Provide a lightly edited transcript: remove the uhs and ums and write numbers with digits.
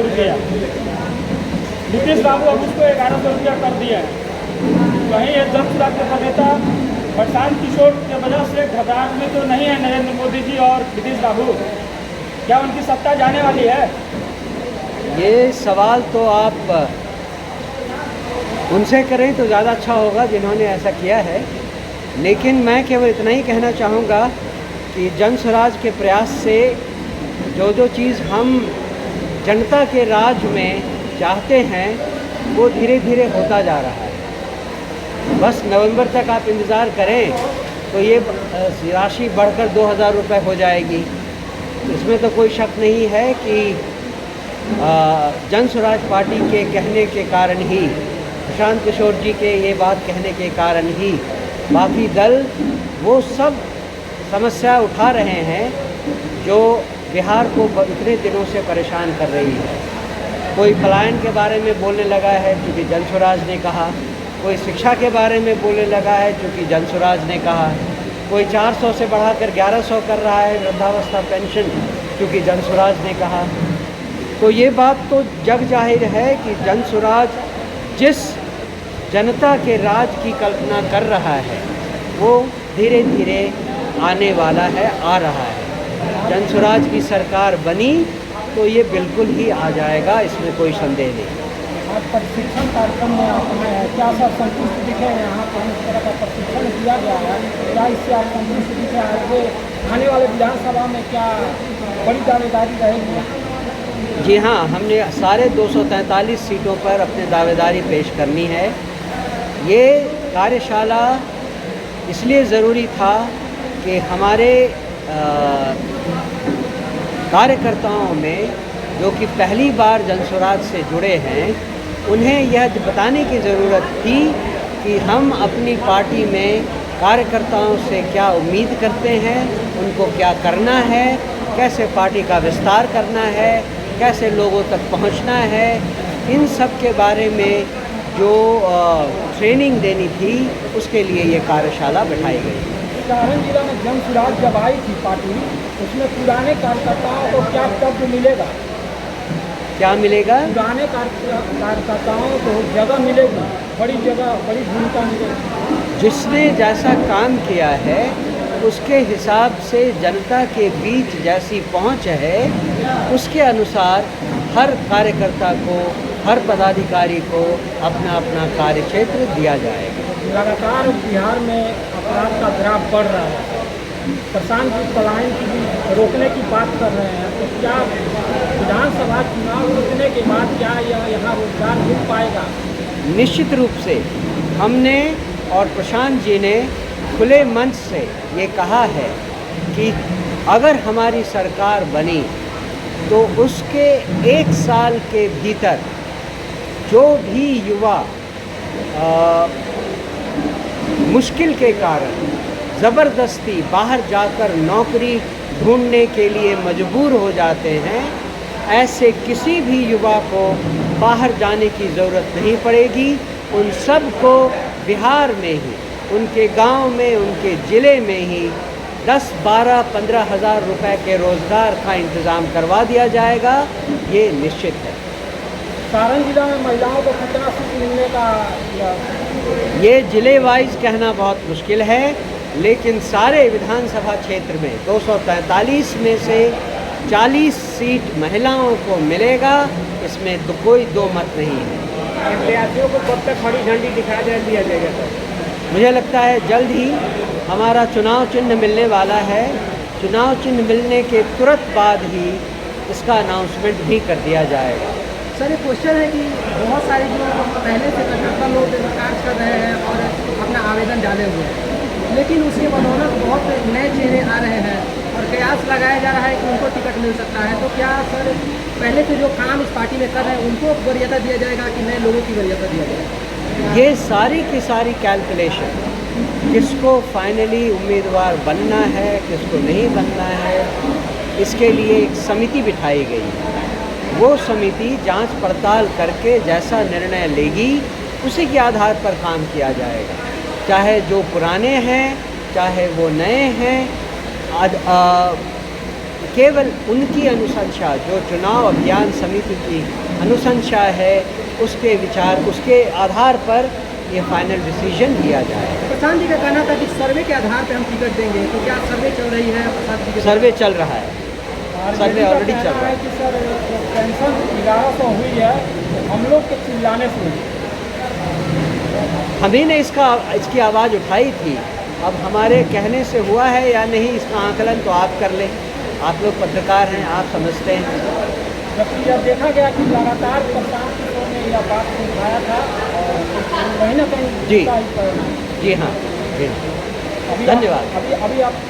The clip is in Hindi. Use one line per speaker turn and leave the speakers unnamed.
रुपया, नीतीश बाबू अब उसको 1100 रुपया कर दिया है। वहीं ये जनसुराज के नेता प्रशांत किशोर के वजह से घबराहट में तो नहीं है नरेंद्र मोदी जी और नीतीश बाबू, क्या उनकी सत्ता जाने वाली है?
ये सवाल तो आप उनसे करें तो ज़्यादा अच्छा होगा जिन्होंने ऐसा किया है। लेकिन मैं केवल इतना ही कहना चाहूँगा कि जनसुराज के प्रयास से जो चीज़ हम जनता के राज में चाहते हैं वो धीरे धीरे होता जा रहा है। बस नवंबर तक आप इंतज़ार करें तो ये राशि बढ़कर 2000 रुपये हो जाएगी। इसमें तो कोई शक नहीं है कि जनसुराज पार्टी के कहने के कारण ही, प्रशांत किशोर जी के ये बात कहने के कारण ही बाकी दल वो सब समस्या उठा रहे हैं जो बिहार को इतने दिनों से परेशान कर रही है। कोई पलायन के बारे में बोलने लगा है क्योंकि जनसुराज ने कहा, कोई शिक्षा के बारे में बोलने लगा है क्योंकि जनसुराज ने कहा, कोई 400 से बढ़ाकर 1100 कर रहा है वृद्धावस्था पेंशन क्योंकि जनसुराज ने कहा। तो ये बात तो जग जाहिर है कि जनसुराज जिस जनता के राज की कल्पना कर रहा है वो धीरे धीरे आने वाला है, आ रहा है। जनसुराज की सरकार बनी तो ये बिल्कुल ही आ जाएगा, इसमें कोई संदेह नहीं।
आज प्रशिक्षण कार्यक्रम में आपने क्या सब संतुष्ट दिखे? यहाँ पर इस तरह का प्रशिक्षण दिया गया है, क्या इससे आप संतुष्ट दिखे? आगे आने वाले विधानसभा में क्या बड़ी दावेदारी रहेगी?
जी हाँ, हमने सारे 243 सीटों पर अपने दावेदारी पेश करनी है। ये कार्यशाला इसलिए ज़रूरी था कि हमारे कार्यकर्ताओं में जो कि पहली बार जनसुराज से जुड़े हैं उन्हें यह बताने की ज़रूरत थी कि हम अपनी पार्टी में कार्यकर्ताओं से क्या उम्मीद करते हैं, उनको क्या करना है, कैसे पार्टी का विस्तार करना है, कैसे लोगों तक पहुंचना है। इन सब के बारे में जो ट्रेनिंग देनी थी उसके लिए ये कार्यशाला बिठाई गई।
सारण जिला में जनसुराज जब आई थी पार्टी, उसमें पुराने कार्यकर्ताओं को क्या पद मिलेगा?
क्या मिलेगा?
पुराने कार्यकर्ताओं को जगह मिलेगी, बड़ी जगह, बड़ी भूमिका मिलेगी।
जिसने जैसा काम किया है उसके हिसाब से जनता के बीच जैसी पहुंच है उसके अनुसार हर कार्यकर्ता को, हर पदाधिकारी को अपना अपना कार्यक्षेत्र दिया जाएगा।
लगातार बिहार में अपराध का ग्राफ बढ़ रहा है, प्रशांत जी पलायन की भी रोकने की बात कर रहे हैं, तो क्या विधानसभा चुनाव रोकने के बाद क्या यहाँ रोजगार मिल पाएगा?
निश्चित रूप से हमने और प्रशांत जी ने खुले मंच से ये कहा है कि अगर हमारी सरकार बनी तो उसके 1 साल के भीतर जो भी युवा मुश्किल के कारण ज़बरदस्ती बाहर जाकर नौकरी ढूंढने के लिए मजबूर हो जाते हैं, ऐसे किसी भी युवा को बाहर जाने की ज़रूरत नहीं पड़ेगी। उन सब को बिहार में ही, उनके गांव में, उनके ज़िले में ही 10, 12, 15 हज़ार रुपए के रोज़गार का इंतज़ाम करवा दिया जाएगा, ये निश्चित है।
सारण जिला में महिलाओं को कितना सीट मिलने का?
ये ज़िले वाइज कहना बहुत मुश्किल है, लेकिन सारे विधानसभा क्षेत्र में 243 में से 40 सीट महिलाओं को मिलेगा, इसमें कोई दो मत नहीं है।
प्रत्याशियों को कब तक हरी झंडी दिखा दिया जाएगा सर?
मुझे लगता है जल्द ही हमारा चुनाव चिन्ह मिलने वाला है। चुनाव चिन्ह मिलने के तुरंत बाद ही इसका अनाउंसमेंट भी कर दिया जाएगा।
सर, ये क्वेश्चन है कि बहुत सारे जो पहले से कार्यकर्ता लोग कार्य कर रहे हैं और अपना आवेदन डाले हुए हैं, लेकिन उसके बदौलत बहुत नए चेहरे आ रहे हैं और कयास लगाया जा रहा है कि उनको टिकट मिल सकता है। तो क्या सर पहले से जो काम इस पार्टी में कर रहे हैं उनको वरीयता दिया जाएगा कि नए लोगों की वरीयता दिया जाएगा?
ये सारी की सारी कैलकुलेशन, किसको फाइनली उम्मीदवार बनना है, किसको नहीं बनना है, इसके लिए एक समिति बिठाई गई है। वो समिति जांच पड़ताल करके जैसा निर्णय लेगी उसी के आधार पर काम किया जाएगा, चाहे जो पुराने हैं चाहे वो नए हैं। केवल उनकी अनुशंसा, जो चुनाव अभियान समिति की अनुशंसा है, उसके विचार, उसके आधार पर ये फाइनल डिसीजन लिया जाए।
प्रशांत जी का कहना था कि सर्वे के आधार पर हम टिकट देंगे, तो क्या सर्वे चल रही है प्रसाद जी के?
सर्वे चल रहा है, सर्वे ऑलरेडी चल रहा है।
कि सर पेंशन 1100 हुई है, हम लोग के चिल्लाने से हुई।
हम ही ने इसकी आवाज़ उठाई थी। अब हमारे कहने से हुआ है या नहीं, इसका आकलन तो आप कर लें, आप लोग पत्रकार हैं, आप समझते हैं।
जबकि जब देखा गया कि लगातार प्रशांत किशोर ने यह बात को उठाया था और कहीं ना कहीं
जी
इसका ही परिणाम।
जी हाँ, जी हाँ,
अभी
धन्यवाद।
अभी आप